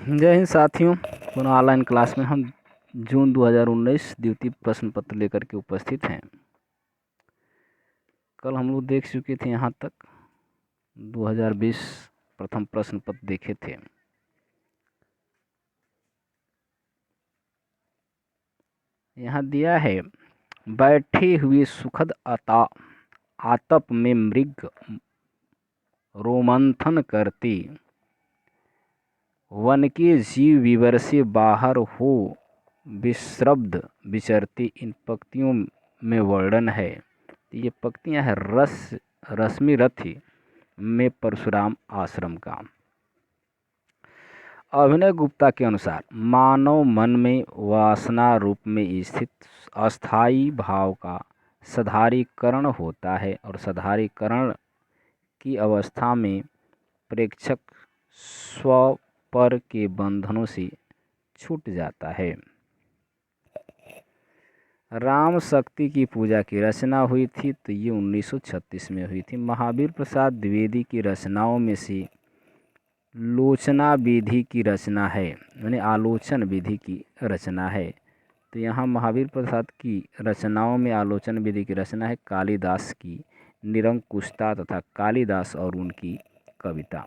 जय हिंद साथियों। पुनः ऑनलाइन क्लास में हम जून 2019 द्वितीय प्रश्न पत्र लेकर के उपस्थित हैं। कल हम लोग देख चुके थे यहाँ तक 2020 प्रथम प्रश्न पत्र देखे थे। यहाँ दिया है, बैठे हुए सुखद आतप में मृग रोमंथन करते, वन के जीव विवर से बाहर हो विश्रब्द विचरते। इन पंक्तियों में वर्णन है। ये पंक्तियां है रश्मि रथी में परशुराम आश्रम का। अभिनव गुप्ता के अनुसार मानव मन में वासना रूप में स्थित अस्थायी भाव का साधारीकरण होता है और साधारीकरण की अवस्था में प्रेक्षक स्व पर के बंधनों से छूट जाता है। राम शक्ति की पूजा की रचना हुई थी तो ये 1936 में हुई थी। महावीर प्रसाद द्विवेदी की रचनाओं में से लोचना विधि की रचना है, यानी आलोचन विधि की रचना है। तो यहाँ महावीर प्रसाद की रचनाओं में आलोचन विधि की रचना है कालिदास की निरंकुशता तथा कालिदास और उनकी कविता।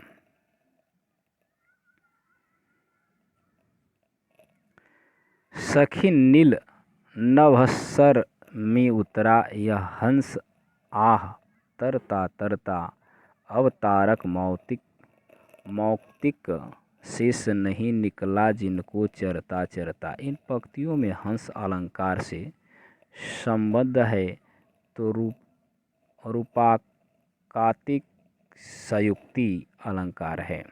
सखी नील नभस्सर में उतरा यह हंस, आह तरता तरता अब तारक मौक्तिक शेष नहीं निकला जिनको चरता चरता। इन पंक्तियों में हंस अलंकार से संबद्ध है तो रूपकातिक संयुक्ति अलंकार है।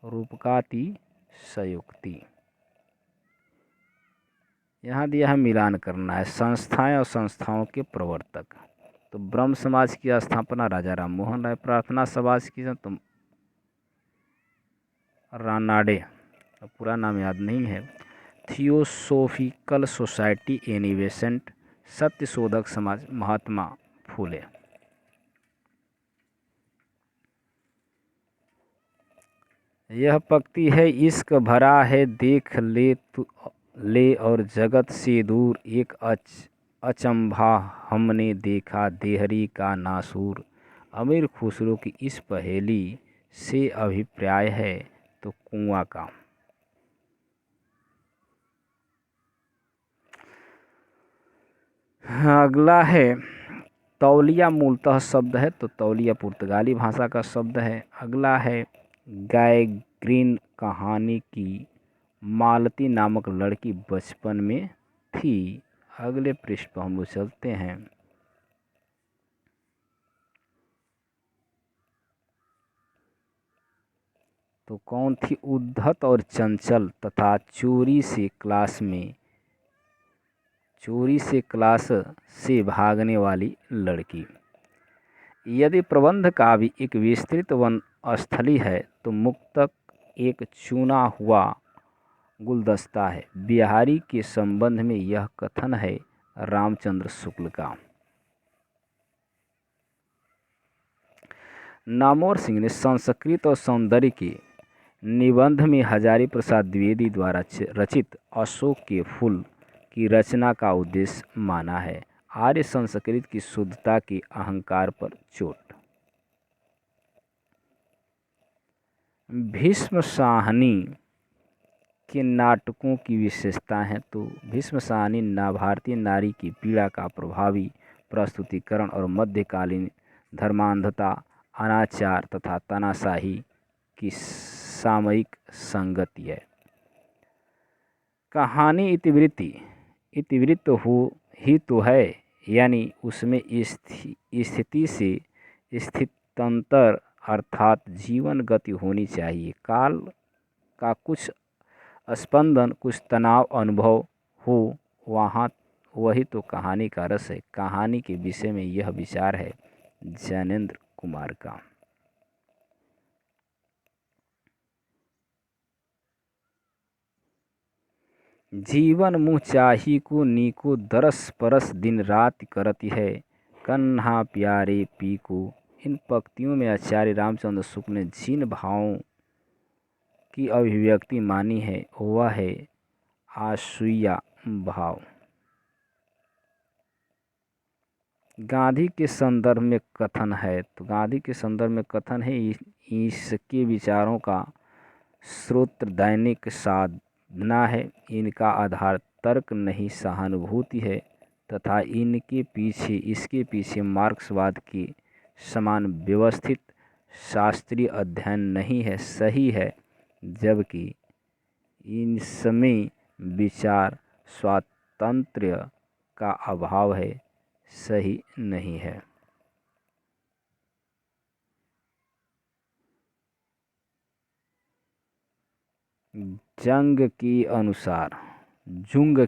रूपकाति संयुक्ति। यहाँ दिया है मिलान करना है। संस्थाएं और संस्थाओं के प्रवर्तक तो ब्रह्म समाज की स्थापना राजा राम मोहन राय, प्रार्थना समाज की तो रानाडे, पूरा नाम याद नहीं है, थियोसोफिकल सोसाइटी एनिवेसेंट, सत्य शोधक समाज महात्मा फूले। यह पंक्ति है, इश्क भरा है देख ले और जगत से दूर एक अचंभा हमने देखा देहरी का नासूर। अमीर खुसरो की इस पहेली से अभिप्राय है तो कुआं का। अगला है तौलिया, मूलतः शब्द है तो तौलिया पुर्तगाली भाषा का शब्द है। अगला है गायग्रीन कहानी की मालती नामक लड़की बचपन में थी। अगले पृष्ठ पर हम लोग चलते हैं। तो कौन थी? उद्धत और चंचल तथा चोरी से क्लास से भागने वाली लड़की। यदि प्रबंध काव्य एक विस्तृत वन स्थली है तो मुक्तक एक चुना हुआ गुलदस्ता है। बिहारी के संबंध में यह कथन है रामचंद्र शुक्ल का। नामवर सिंह ने संस्कृत और सौंदर्य के निबंध में हजारी प्रसाद द्विवेदी द्वारा रचित अशोक के फूल की रचना का उद्देश्य माना है। आर्य संस्कृत की शुद्धता के अहंकार पर चोट। भीष्म साहनी के नाटकों की विशेषता है तो भीष्म साहनी भारतीय नारी की पीड़ा का प्रभावी प्रस्तुतिकरण और मध्यकालीन धर्मांधता, अनाचार तथा तानाशाही की सामयिक संगति है। कहानी इतिवृत्त हो ही तो है, यानी उसमें स्थिति से स्थित्यंतर अर्थात जीवन गति होनी चाहिए। काल का कुछ स्पंदन, कुछ तनाव अनुभव हो, वही तो कहानी का रस है। कहानी के विषय में यह विचार है जैनेन्द्र कुमार का। जीवन मुँह चाही को नीको दरस परस दिन रात करती है कन्हा प्यारे पी को। इन पंक्तियों में आचार्य रामचंद्र शुक्ल ने जिन भावों की अभिव्यक्ति मानी है वह है असूया भाव। गांधी के संदर्भ में कथन है, तो गांधी के संदर्भ में कथन है, इसके विचारों का स्रोत दैनिक साधना है, इनका आधार तर्क नहीं सहानुभूति है तथा इसके पीछे मार्क्सवाद के समान व्यवस्थित शास्त्रीय अध्ययन नहीं है। सही है, जबकि इनमें विचार स्वातंत्र्य का अभाव है, सही नहीं है। जुंग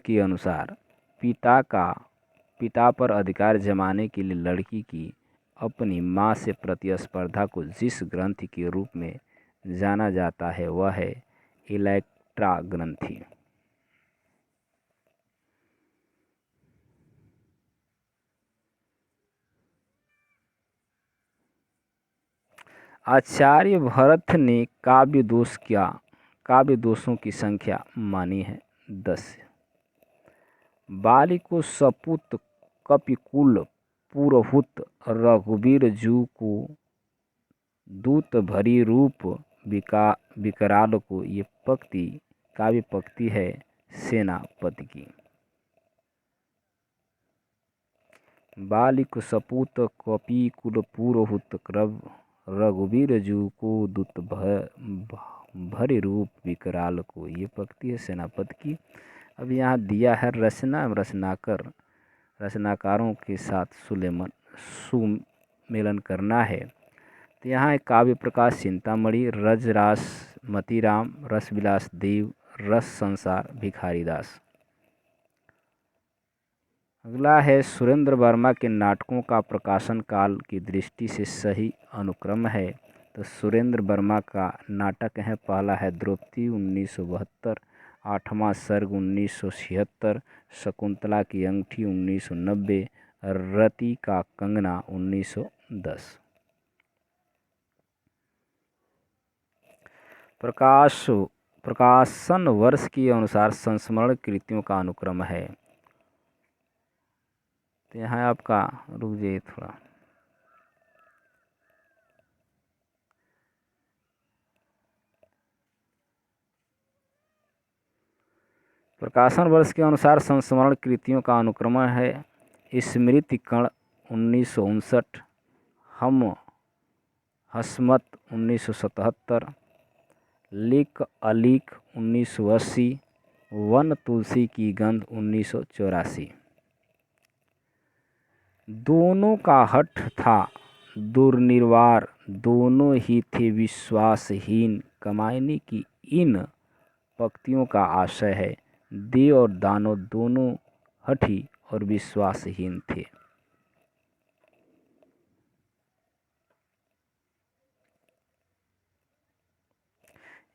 के अनुसार पिता पर अधिकार जमाने के लिए लड़की की अपनी माँ से प्रतिस्पर्धा को जिस ग्रंथि के रूप में जाना जाता है वह है इलेक्ट्रा ग्रंथि। आचार्य भरत ने काव्य दोषों की संख्या मानी है 10। बाली को सपूत कपिकुल पुरहुत रघुवीर जू को दूत भरी रूप विकराल को ये काव्य पंक्ति है सेनापति की। बाली को सपूत कपिकुल पुरहुत रघुवीर जू को दूत भरी रूप विकराल को, ये पंक्ति है सेनापति की। अब यहाँ दिया है रचनाकारों के साथ सुमेलन करना है। तो यहाँ है काव्य प्रकाश चिंतामणि, रजरास मतीराम, रसविलास देव, रस संसार भिखारीदास। अगला है सुरेंद्र वर्मा के नाटकों का प्रकाशन काल की दृष्टि से सही अनुक्रम है। तो सुरेंद्र वर्मा का नाटक है, पहला है द्रौपदी 1972, आठवां सर्ग 1976, शकुंतला की अंगूठी 1990, रति का कंगना 1910। प्रकाशन वर्ष के अनुसार संस्मरण कृतियों का अनुक्रम है। तो यहाँ आपका रुक जाइए थोड़ा, प्रकाशन वर्ष के अनुसार संस्मरण कृतियों का अनुक्रम है। स्मृति कण 1959, हम हसमत 1977, लिक अलीक 1980, वन तुलसी की गंध 1984। दोनों का हठ था दुर्निवार, दोनों ही थे विश्वासहीन। कमायनी की इन पंक्तियों का आशय है, देव और दानव दोनों हठी और विश्वासहीन थे।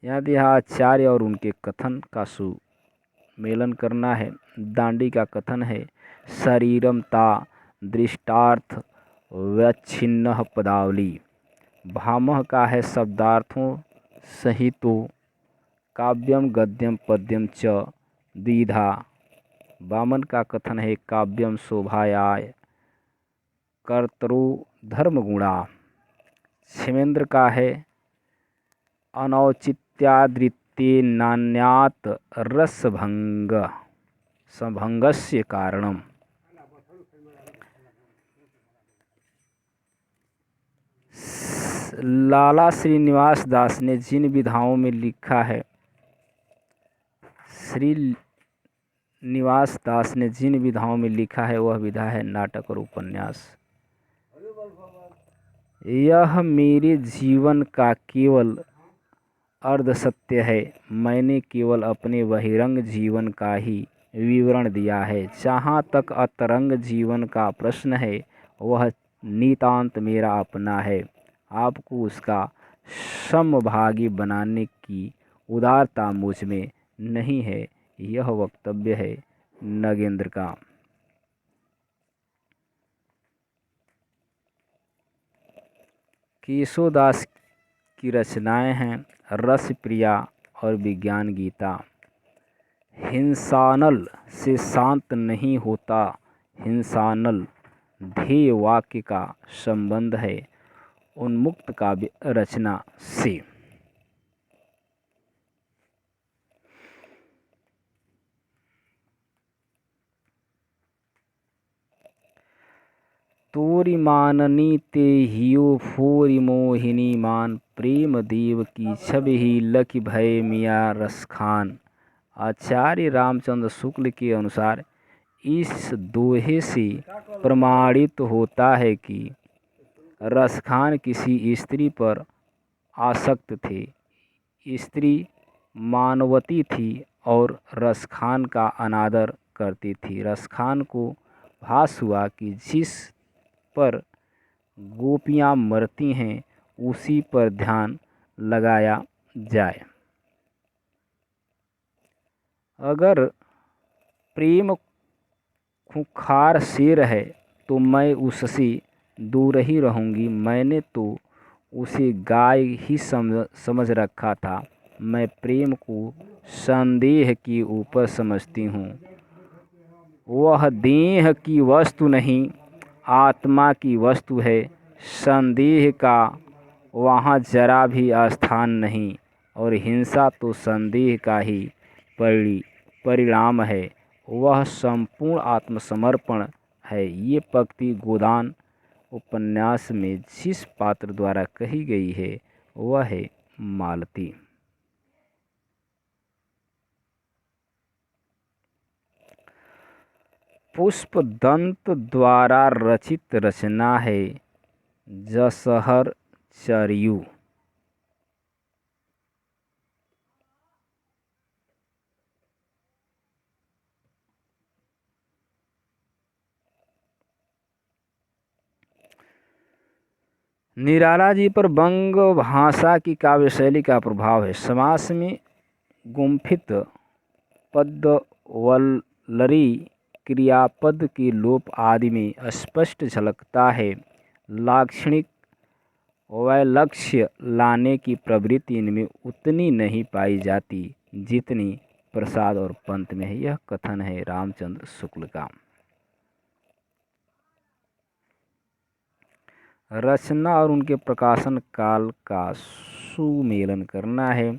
यदि आचार्य और उनके कथन का सुमेलन करना है। दांडी का कथन है, शरीरम ता दृष्टार्थ व्यच्छिन्न पदावली। भामह का है, शब्दार्थों सहितो काव्यम गद्यम पद्यम च द्विधा। वामन का कथन है, काव्यम शोभायाय कर्तरो धर्मगुणा। क्षेमेंद्र का है, अनौचित्यादृत्ते नान्यात् रसभंगस्य कारणम। लाला श्रीनिवास दास ने जिन विधाओं में लिखा है, श्रीनिवास दास ने जिन विधाओं में लिखा है वह विधा है नाटक और उपन्यास। यह मेरे जीवन का केवल अर्ध सत्य है, मैंने केवल अपने बहिरंग जीवन का ही विवरण दिया है। जहाँ तक अंतरंग जीवन का प्रश्न है वह नितांत मेरा अपना है, आपको उसका समभागी बनाने की उदारता मुझ में नहीं है। यह वक्तव्य है नगेंद्र का। केशवदास की रचनाएं हैं, रस प्रिया, और विज्ञान गीता। हिंसानल से शांत नहीं होता, हिंसानल ध्येय वाक्य का संबंध है उन्मुक्त काव्य रचना से। तोरी माननी ते हियो फोरी मोहिनी मान, प्रेम देव की छवि ही लकी भय मिया रस खान। आचार्य रामचंद्र शुक्ल के अनुसार इस दोहे से प्रमाणित होता है कि रसखान किसी स्त्री पर आसक्त थे। स्त्री मानवती थी और रसखान का अनादर करती थी। रसखान को भास हुआ कि जिस पर गोपियाँ मरती हैं उसी पर ध्यान लगाया जाए। अगर प्रेम खूंखार शेर है तो मैं उससे दूर ही रहूँगी। मैंने तो उसे गाय ही समझ रखा था। मैं प्रेम को संदेह के ऊपर समझती हूँ। वह देह की वस्तु नहीं, आत्मा की वस्तु है। संदेह का वहाँ जरा भी स्थान नहीं, और हिंसा तो संदेह का ही परिणाम है। वह संपूर्ण आत्मसमर्पण है। ये पंक्ति गोदान उपन्यास में जिस पात्र द्वारा कही गई है वह है मालती। पुष्पदंत द्वारा रचित रचना है जसहर चरियू। निराला जी पर बंग भाषा की काव्य शैली का प्रभाव है। समास में गुम्फित पदवल्लरी क्रियापद के लोप आदि में स्पष्ट झलकता है। लाक्षणिक वैलक्ष्य लाने की प्रवृत्ति इनमें उतनी नहीं पाई जाती जितनी प्रसाद और पंत में है। यह कथन है रामचंद्र शुक्ल का। रचना और उनके प्रकाशन काल का सुमेलन करना है।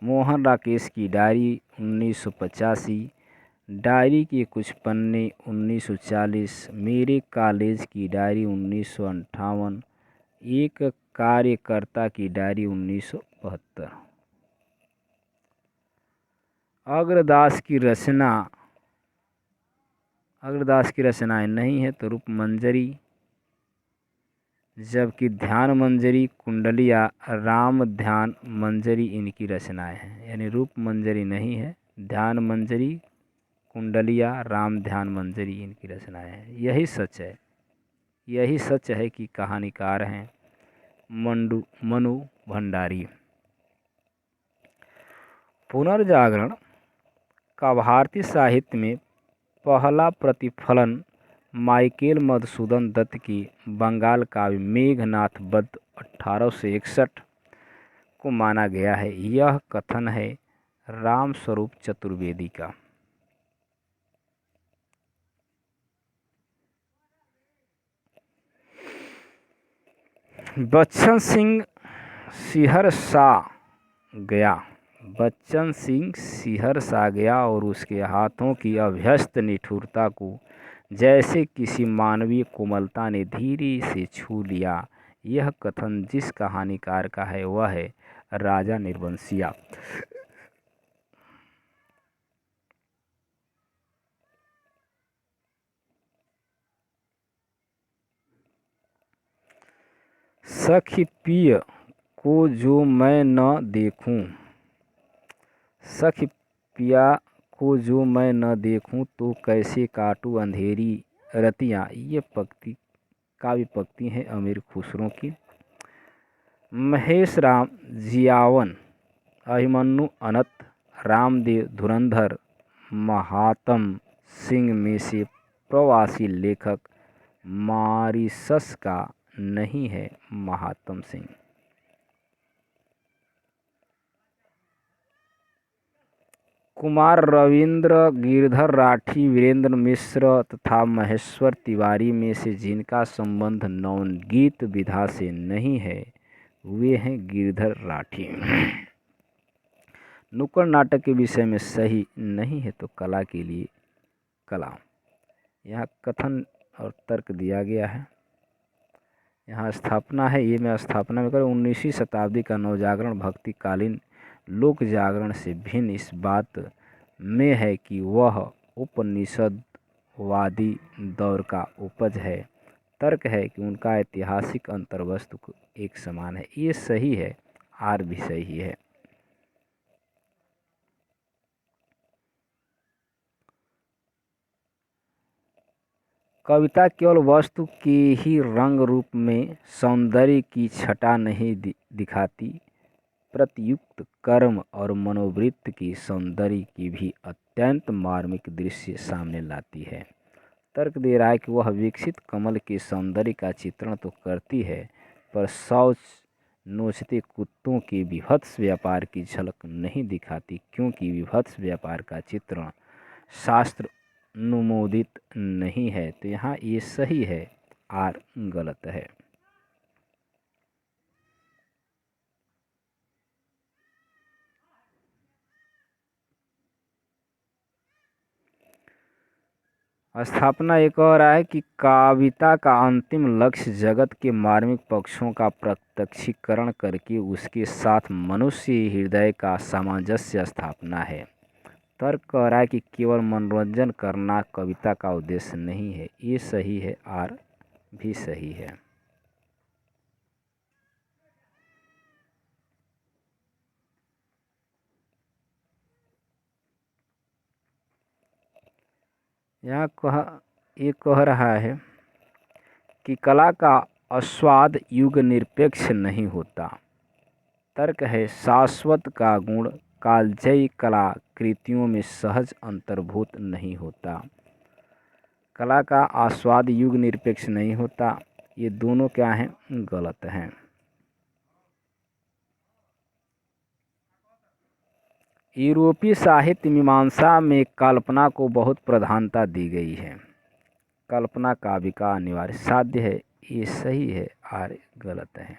मोहन राकेश की डायरी 1985, डायरी के कुछ पन्ने 1940, मेरे कॉलेज की डायरी 1958, एक कार्यकर्ता की डायरी 1972। अग्रदास की रचनाएं नहीं है तो रूप मंजरी, जबकि ध्यान मंजरी, कुंडलिया, राम ध्यान मंजरी इनकी रचनाएं हैं। यानी रूप मंजरी नहीं है, ध्यान मंजरी, कुंडलिया, राम ध्यान मंजरी इनकी रचनाएं हैं। यही सच है कि कहानीकार हैं मनु भंडारी। पुनर्जागरण का भारतीय साहित्य में पहला प्रतिफलन माइकेल मधुसूदन दत्त की बंगाल काव्य मेघनाथ वध 1861 को माना गया है। यह कथन है रामस्वरूप चतुर्वेदी का। बच्चन सिंह सिहर सा गया और उसके हाथों की अभ्यस्त निठुरता को जैसे किसी मानवीय कोमलता ने धीरे से छू लिया। यह कथन जिस कहानीकार का है वह है राजा निर्वंशिया। सखी पिय को जो मैं न देखूं, सखी पिया को जो मैं न देखूं तो कैसे काटूं अंधेरी रतियां। ये काव्य पंक्ति है अमीर खुसरो की। महेश राम जियावन, अभिमन्यु अनंत, रामदेव धुरंधर, महात्म सिंह में से प्रवासी लेखक मॉरिशस का नहीं है महात्म सिंह। कुमार रविंद्र, गिरधर राठी, वीरेंद्र मिश्र तथा महेश्वर तिवारी में से जिनका संबंध नवगीत विधा से नहीं है वे हैं गिरधर राठी। नुक्कड़ नाटक के विषय में सही नहीं है तो कला के लिए कला। यहाँ कथन और तर्क दिया गया है। यहाँ स्थापना है, ये मैं स्थापना में करूँ। 19वीं शताब्दी का नवजागरण भक्तिकालीन लोक जागरण से भिन्न इस बात में है कि वह उपनिषदवादी दौर का उपज है। तर्क है कि उनका ऐतिहासिक अंतर्वस्तु एक समान है। ये सही है, आर भी सही है। कविता केवल वस्तु के ही रंग रूप में सौंदर्य की छटा नहीं दिखाती, प्रत्युक्त कर्म और मनोवृत्ति की सौंदर्य की भी अत्यंत मार्मिक दृश्य सामने लाती है। तर्क दे रहा है कि वह विकसित कमल के सौंदर्य का चित्रण तो करती है, पर शौच नोचते कुत्तों के विभत्स व्यापार की झलक नहीं दिखाती, क्योंकि विभत्स व्यापार का चित्रण शास्त्र अनुमोदित नहीं है। तो यहाँ ये सही है, आर गलत है। स्थापना एक और है कि कविता का अंतिम लक्ष्य जगत के मार्मिक पक्षों का प्रत्यक्षीकरण करके उसके साथ मनुष्य हृदय का सामंजस्य स्थापना है। तर्क कह रहा है कि केवल मनोरंजन करना कविता का उद्देश्य नहीं है। ये सही है, आर भी सही है। यहाँ ये कह रहा है कि कला का आस्वाद युग निरपेक्ष नहीं होता। तर्क है शाश्वत का गुण कालजयी कलाकृतियों में सहज अंतर्भूत नहीं होता। कला का आस्वाद युग निरपेक्ष नहीं होता। ये दोनों क्या हैं? गलत हैं। यूरोपीय साहित्य मीमांसा में कल्पना को बहुत प्रधानता दी गई है। कल्पना काव्य का अनिवार्य साध्य है। ये सही है, आर गलत है।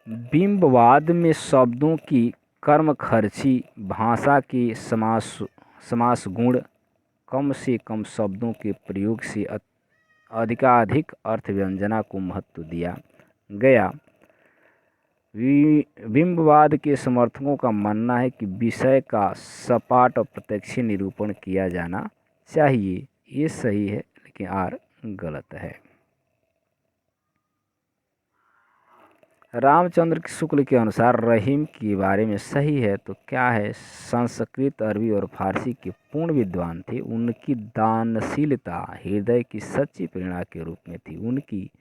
बिंबवाद में शब्दों की कर्मखर्ची, भाषा के समास गुण, कम से कम शब्दों के प्रयोग से अधिकाधिक अर्थ व्यंजना को महत्व दिया गया। बिंबवाद के समर्थकों का मानना है कि विषय का सपाट और प्रत्यक्ष निरूपण किया जाना चाहिए। ये सही है, लेकिन आर गलत है। रामचंद्र शुक्ल के अनुसार रहीम के बारे में सही है तो क्या है? संस्कृत, अरबी और फारसी के पूर्ण विद्वान थे। उनकी दानशीलता हृदय की सच्ची प्रेरणा के रूप में थी। उनकी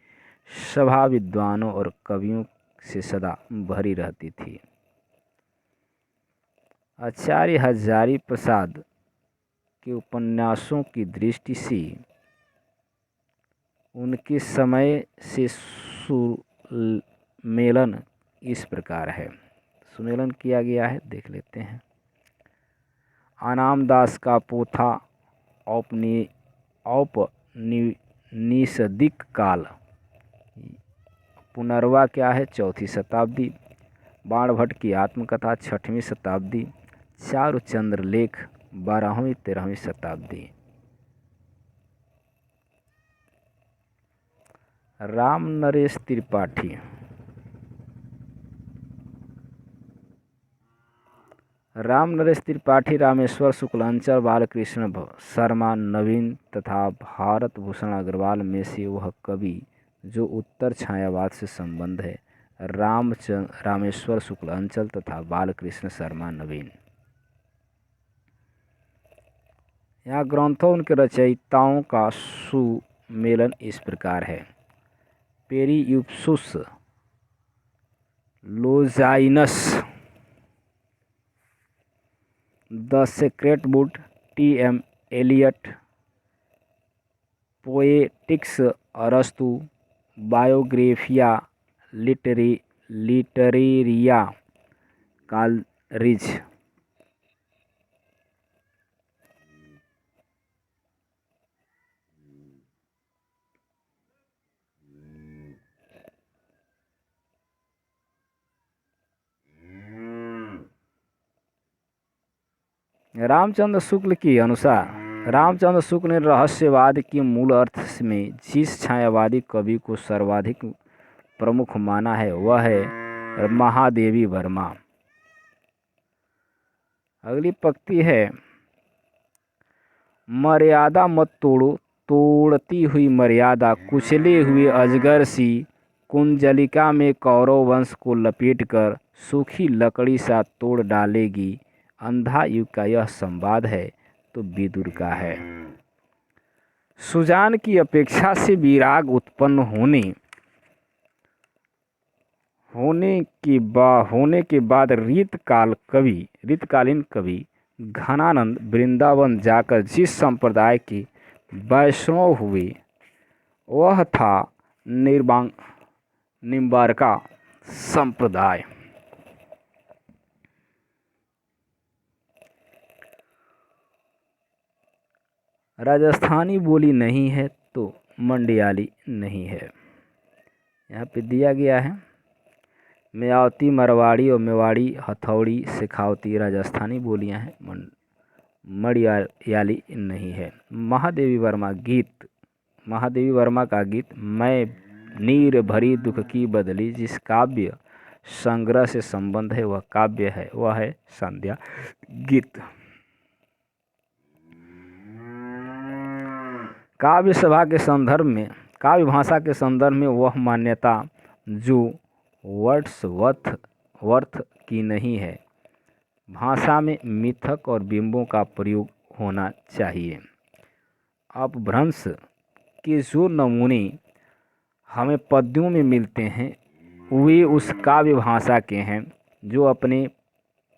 सभा विद्वानों और कवियों से सदा भरी रहती थी। आचार्य हजारी प्रसाद के उपन्यासों की दृष्टि से उनके समय से सुमेलन इस प्रकार है। सुमेलन किया गया है, देख लेते हैं। आनामदास का पोथा औपनिषदिक काल, पुनर्वा क्या है? 4वीं शताब्दी। बाणभट्ट की आत्मकथा 6वीं शताब्दी। चारुचंद्र लेख 12वीं-13वीं शताब्दी। राम नरेश त्रिपाठी, राम नरेश त्रिपाठी, रामेश्वर शुक्लांचल, बालकृष्ण शर्मा नवीन तथा भारत भूषण अग्रवाल में से वह कवि जो उत्तर छायावाद से संबंध है। रामेश्वर शुक्लांचल तथा बालकृष्ण शर्मा नवीन। यहाँ ग्रंथों उनके रचयिताओं का सुमेलन इस प्रकार है। Peri Hupsous, Longinus, the Sacred Wood, T M. Eliot, Poetics, अरस्तु, Biographia Literaria Coleridge. Ramchandra Shukla के अनुसार रामचंद्र शुक्ल ने रहस्यवाद के मूल अर्थ में जिस छायावादी कवि को सर्वाधिक प्रमुख माना है वह है महादेवी वर्मा। अगली पंक्ति है, मर्यादा मत तोड़ो, तोड़ती हुई मर्यादा कुचले हुए अजगर सी कुंजलिका में कौरव वंश को लपेटकर सूखी लकड़ी सा तोड़ डालेगी। अंधा युग का यह संवाद है तो विदुर का है। सुजान की अपेक्षा से विराग उत्पन्न होने के बाद रीतकालीन कवि घनानंद वृंदावन जाकर जिस संप्रदाय के वैष्णव हुए वह था निम्बार्का संप्रदाय। राजस्थानी बोली नहीं है तो मंडियाली नहीं है। यहाँ पे दिया गया है, मेयावती मरवाड़ी और मेवाड़ी हथौड़ी सिखावती राजस्थानी बोलियां हैं, मंडियाली नहीं है। महादेवी वर्मा का गीत मैं नीर भरी दुख की बदली जिस काव्य संग्रह से संबंध है वह काव्य है, वह है संध्या गीत। काव्य भाषा के संदर्भ में वह मान्यता जो वर्ड्सवर्थ की नहीं है। भाषा में मिथक और बिंबों का प्रयोग होना चाहिए। अपभ्रंश के जो नमूने हमें पद्यों में मिलते हैं वे उस काव्य भाषा के हैं जो अपने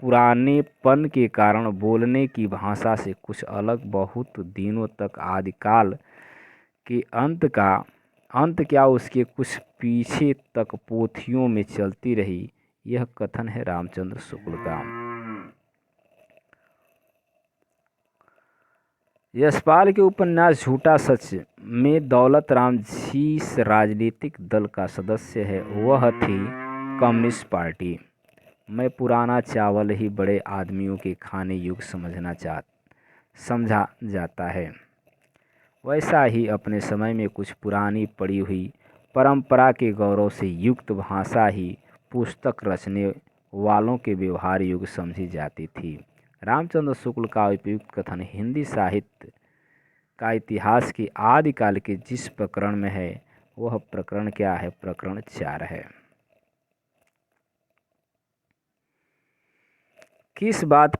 पुरानेपन के कारण बोलने की भाषा से कुछ अलग, बहुत दिनों तक आदिकाल के अंत क्या उसके कुछ पीछे तक पोथियों में चलती रही। यह कथन है रामचंद्र शुक्ल का। यशपाल के उपन्यास झूठा सच में दौलत राम जिस राजनीतिक दल का सदस्य है वह थी कम्युनिस्ट पार्टी। मैं पुराना चावल ही बड़े आदमियों के खाने योग्य समझा जाता है, वैसा ही अपने समय में कुछ पुरानी पड़ी हुई परंपरा के गौरव से युक्त भाषा ही पुस्तक रचने वालों के व्यवहार योग्य समझी जाती थी। रामचंद्र शुक्ल का उपयुक्त कथन हिंदी साहित्य का इतिहास के आदिकाल के जिस प्रकरण में है वह प्रकरण क्या है? प्रकरण 4 है। किसी बात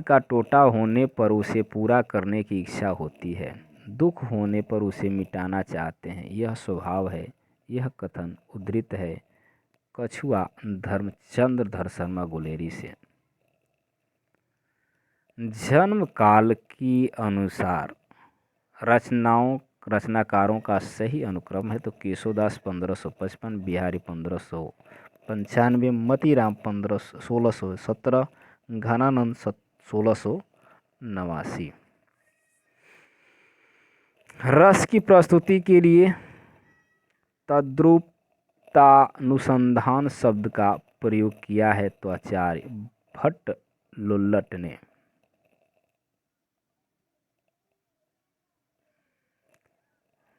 का टोटा होने पर उसे पूरा करने की इच्छा होती है, दुख होने पर उसे मिटाना चाहते हैं, यह स्वभाव है। यह कथन उद्धृत है कछुआ धर्मचंद्र शर्मा गुलेरी से। जन्म काल के अनुसार रचनाकारों का सही अनुक्रम है तो केशवदास 1555, बिहारी 1595, मतीराम 1617, घनानंद 1689। रस की प्रस्तुति के लिए तद्रूपतानुसंधान शब्द का प्रयोग किया है तो आचार्य भट्ट लुल्लट ने।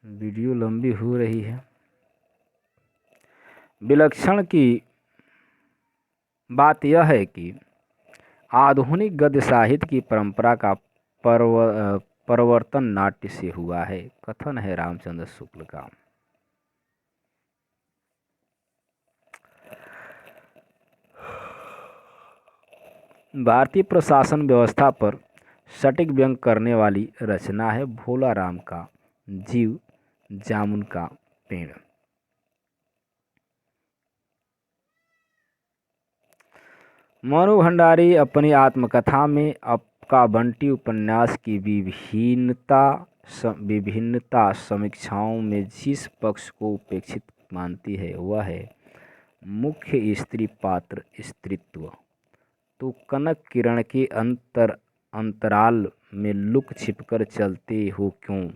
वीडियो लंबी हो रही है। विलक्षण की बात यह है कि आधुनिक गद्य साहित्य की परंपरा का परिवर्तन नाट्य से हुआ है। कथन है रामचंद्र शुक्ल का। भारतीय प्रशासन व्यवस्था पर सटीक व्यंग करने वाली रचना है भोला राम का जीव जामुन का पेड़। मनु भंडारी अपनी आत्मकथा में का बंटी उपन्यास की विभिन्नता समीक्षाओं में जिस पक्ष को उपेक्षित मानती है वह है मुख्य स्त्री पात्र स्त्रीत्व। तो कनक किरण के अंतराल में लुक छिपकर चलते हो क्यों,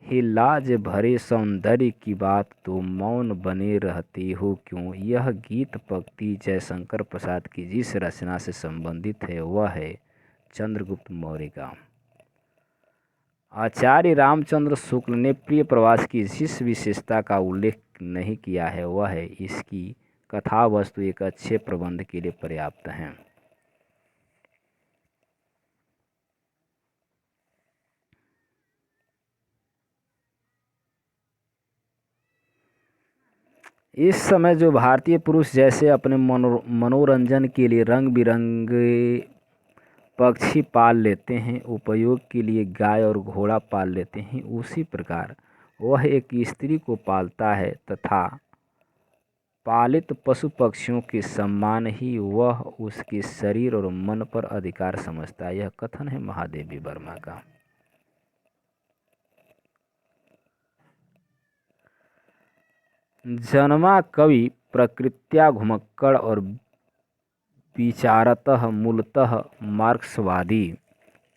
हे लाज भरे सौंदर्य की बात तो मौन बने रहते हो क्यों। यह गीत पंक्ति जयशंकर प्रसाद की जिस रचना से संबंधित है वह है चंद्रगुप्त मौर्य का। आचार्य रामचंद्र शुक्ल ने प्रिय प्रवास की जिस विशेषता का उल्लेख नहीं किया है वह है इसकी कथा वस्तु एक अच्छे प्रबंध के लिए पर्याप्त है। इस समय जो भारतीय पुरुष जैसे अपने मनोरंजन के लिए रंग बिरंगे पक्षी पाल लेते हैं, उपयोग के लिए गाय और घोड़ा पाल लेते हैं, उसी प्रकार वह एक स्त्री को पालता है तथा पालित पशु पक्षियों के समान ही वह उसके शरीर और मन पर अधिकार समझता है। यह कथन है महादेवी वर्मा का। जन्मा कवि प्रकृत्या घुमक्कड़ और विचारतः मूलतः मार्क्सवादी।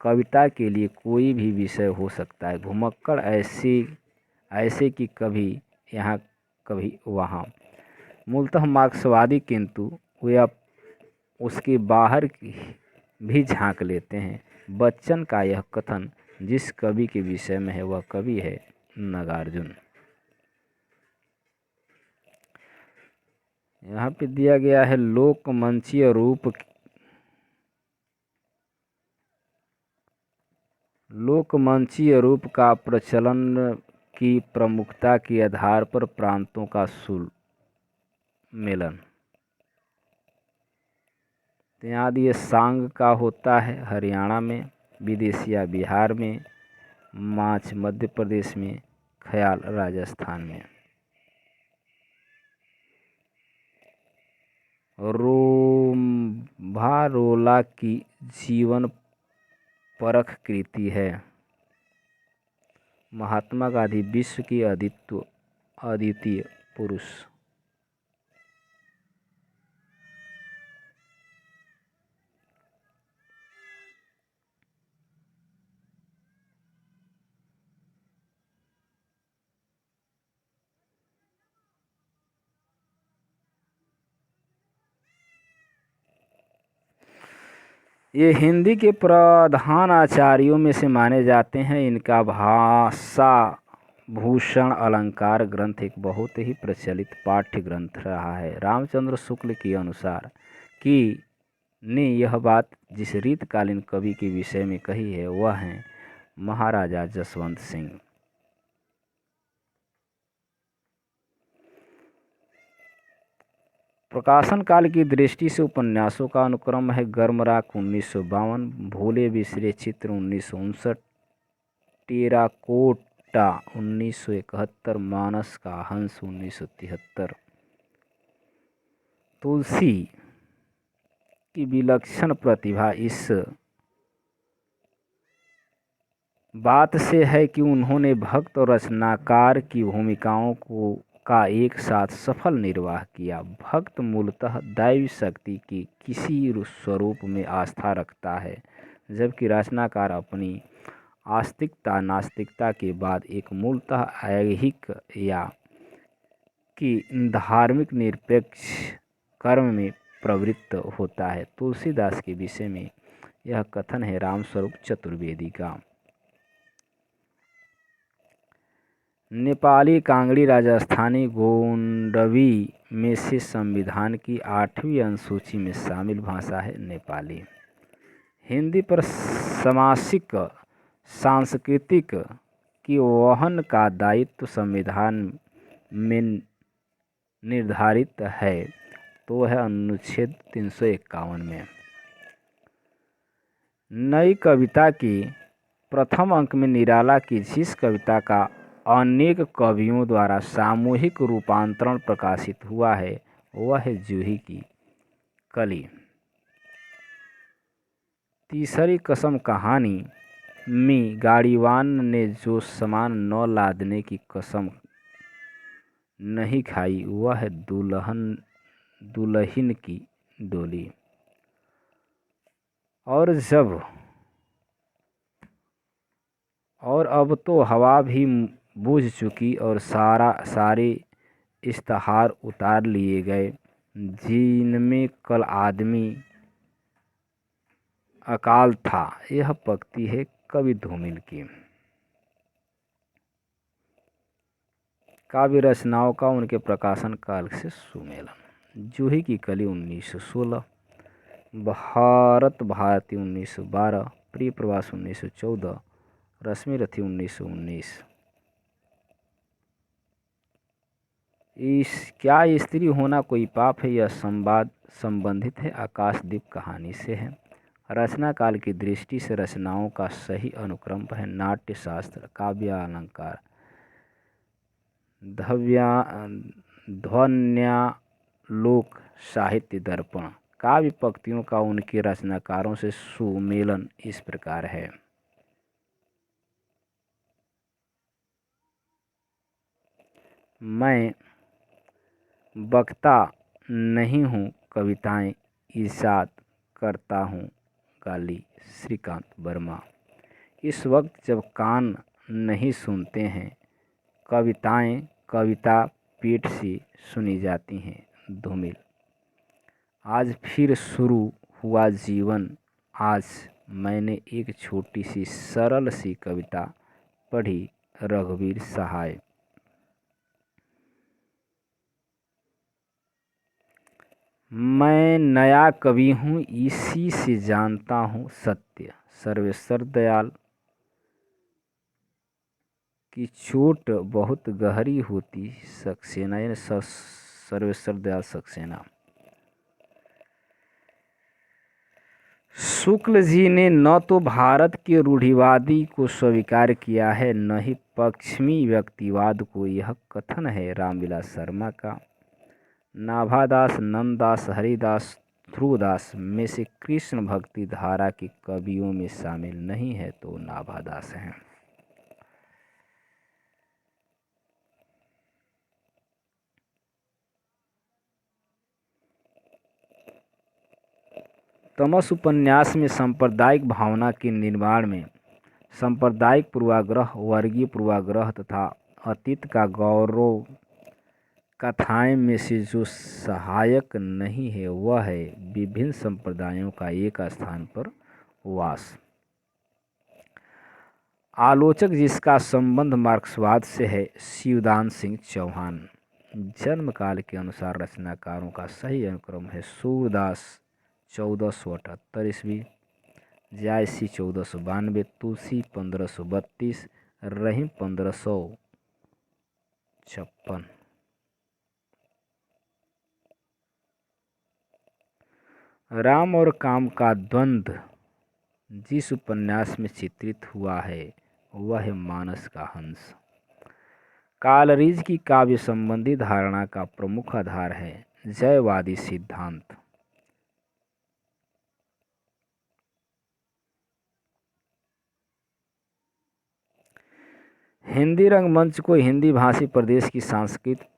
कविता के लिए कोई भी विषय हो सकता है। घुमक्कड़ ऐसे कि कभी यहाँ कभी वहाँ, मूलतः मार्क्सवादी, किंतु वे उसके बाहर भी झांक लेते हैं। बच्चन का यह कथन जिस कवि के विषय में है वह कवि है नागार्जुन। यहाँ पे दिया गया है लोकमंचीय रूप का प्रचलन की प्रमुखता के आधार पर प्रांतों का मेलन। तो यहाँ ये सांग का होता है हरियाणा में, विदेशिया बिहार में, माछ मध्य प्रदेश में, ख्याल राजस्थान में। रोला की जीवन परख कृति है। महात्मा गांधी विश्व की अद्वितीय पुरुष। ये हिंदी के प्रधान आचार्यों में से माने जाते हैं। इनका भाषा भूषण अलंकार ग्रंथ एक बहुत ही प्रचलित पाठ्य ग्रंथ रहा है। रामचंद्र शुक्ल के अनुसार कि ने यह बात जिस रीतकालीन कवि के विषय में कही है वह है महाराजा जसवंत सिंह। प्रकाशन काल की दृष्टि से उपन्यासों का अनुक्रम है गर्मराख 1952, भोले बिसरे चित्र 1959, टेराकोटा 1971, मानस का हंस 1973। तुलसी की विलक्षण प्रतिभा इस बात से है कि उन्होंने भक्त और रचनाकार की भूमिकाओं का एक साथ सफल निर्वाह किया। भक्त मूलतः दैवी शक्ति के किसी स्वरूप में आस्था रखता है, जबकि रचनाकार अपनी आस्तिकता नास्तिकता के बाद एक मूलतः ऐहिक या कि धार्मिक निरपेक्ष कर्म में प्रवृत्त होता है। तुलसीदास के विषय में यह कथन है रामस्वरूप चतुर्वेदी का। नेपाली कांगड़ी राजस्थानी गोंडवी में से संविधान की 8वीं अनुसूची में शामिल भाषा है नेपाली। हिंदी पर सामाजिक सांस्कृतिक की वहन का दायित्व संविधान में निर्धारित है तो है अनुच्छेद 351 में। नई कविता की प्रथम अंक में निराला की जिस कविता का अनेक कवियों द्वारा सामूहिक रूपांतरण प्रकाशित हुआ है वह है जूही की कली। तीसरी कसम कहानी गाड़ीवान ने जो सामान न लादने की कसम नहीं खाई वह दुल्हन की डोली। और अब तो हवा भी बुझ चुकी और सारे इश्तहार उतार लिए गए जिनमें कल आदमी अकाल था। यह पंक्ति है कवि धूमिल की। काव्य रचनाओं का उनके प्रकाशन काल से सुमेलन। जूही की कली 1916, भारत भारती 1912, प्रिय प्रवास 1914, रश्मि रथी 1919। क्या स्त्री होना कोई पाप है? यह संवाद संबंधित है आकाशदीप कहानी से है। रचना काल की दृष्टि से रचनाओं का सही अनुक्रम है नाट्य शास्त्र, काव्यालंकार, ध्वन्यालोक, साहित्य दर्पण। काव्य पंक्तियों का उनके रचनाकारों से सुमेलन इस प्रकार है। मैं वक्ता नहीं हूँ, कविताएं इरशाद करता हूँ। गाली श्रीकांत वर्मा। इस वक्त जब कान नहीं सुनते हैं, कविता पेट से सुनी जाती हैं। धूमिल। आज फिर शुरू हुआ जीवन। आज मैंने एक छोटी सी सरल सी कविता पढ़ी। रघुवीर सहाय। मैं नया कवि हूँ, इसी से जानता हूँ सत्य। सर्वेश्वर दयाल की चोट बहुत गहरी होती सक्सेना। यानी सर्वेश्वर दयाल सक्सेना। शुक्ल जी ने न तो भारत के रूढ़िवादी को स्वीकार किया है, न ही पश्चिमी व्यक्तिवाद को। यह कथन है रामविलास शर्मा का। नाभादास, नंददास, हरिदास, ध्रुवदास में से कृष्ण भक्ति धारा के कवियों में शामिल नहीं है तो नाभादास हैं। तमस उपन्यास में सांप्रदायिक भावना के निर्माण में सांप्रदायिक पूर्वाग्रह, वर्गीय पूर्वाग्रह तथा अतीत का गौरव कथाएं में से जो सहायक नहीं है वह है विभिन्न संप्रदायों का एक स्थान पर वास। आलोचक जिसका संबंध मार्क्सवाद से है, शिवदान सिंह चौहान। जन्म काल के अनुसार रचनाकारों का सही अनुक्रम है सूरदास 1478 ईस्वी, जायसी 1492, तुलसी 1532, रहीम 1556। राम और काम का द्वंद्व जिस उपन्यास में चित्रित हुआ है वह है मानस का हंस। कालरीज की काव्य संबंधी धारणा का प्रमुख आधार है जयवादी सिद्धांत। हिंदी रंगमंच को हिंदी भाषी प्रदेश की सांस्कृतिक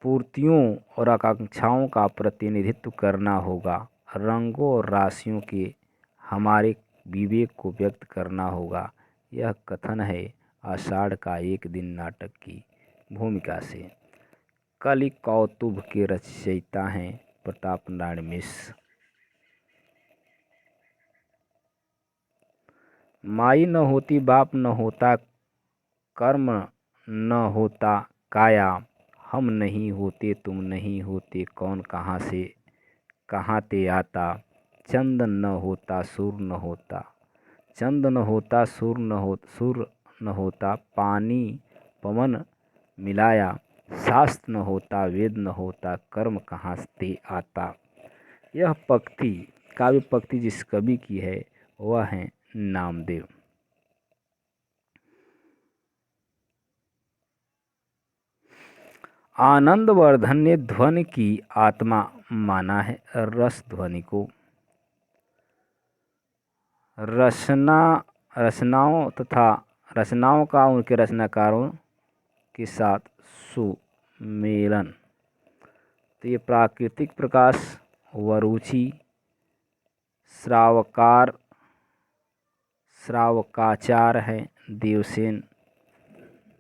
पूर्तियों और आकांक्षाओं का प्रतिनिधित्व करना होगा। रंगों और राशियों के हमारे विवेक को व्यक्त करना होगा। यह कथन है आषाढ़ का एक दिन नाटक की भूमिका से। कलि कौतुभ के रचयिता हैं प्रताप नारायण मिश्र। माई न होती, बाप न होता, कर्म न होता काया। हम नहीं होते, तुम नहीं होते, कौन कहाँ से कहाँ ते आता। चंद न होता, सूर न होता, चंद न होता, सूर न होता, पानी पवन मिलाया। शास्त्र न होता, वेद न होता, कर्म कहाँ से आता। यह पंक्ति काव्य पंक्ति जिस कवि की है वह है नामदेव। आनंदवर्धन ने ध्वनि की आत्मा माना है रस ध्वनि को। रचनाओं तथा रचनाओं का उनके रचनाकारों के साथ सुमेलन। तो ये प्राकृतिक प्रकाश, वरुचि, श्रावकाचार है, देवसेन,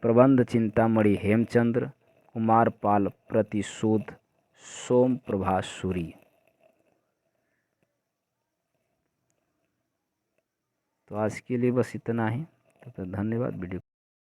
प्रबंध चिंतामणि हेमचंद्र, कुमारपाल प्रतिशोध, सोम प्रभा सूरी। तो आज के लिए बस इतना ही। तो धन्यवाद। वीडियो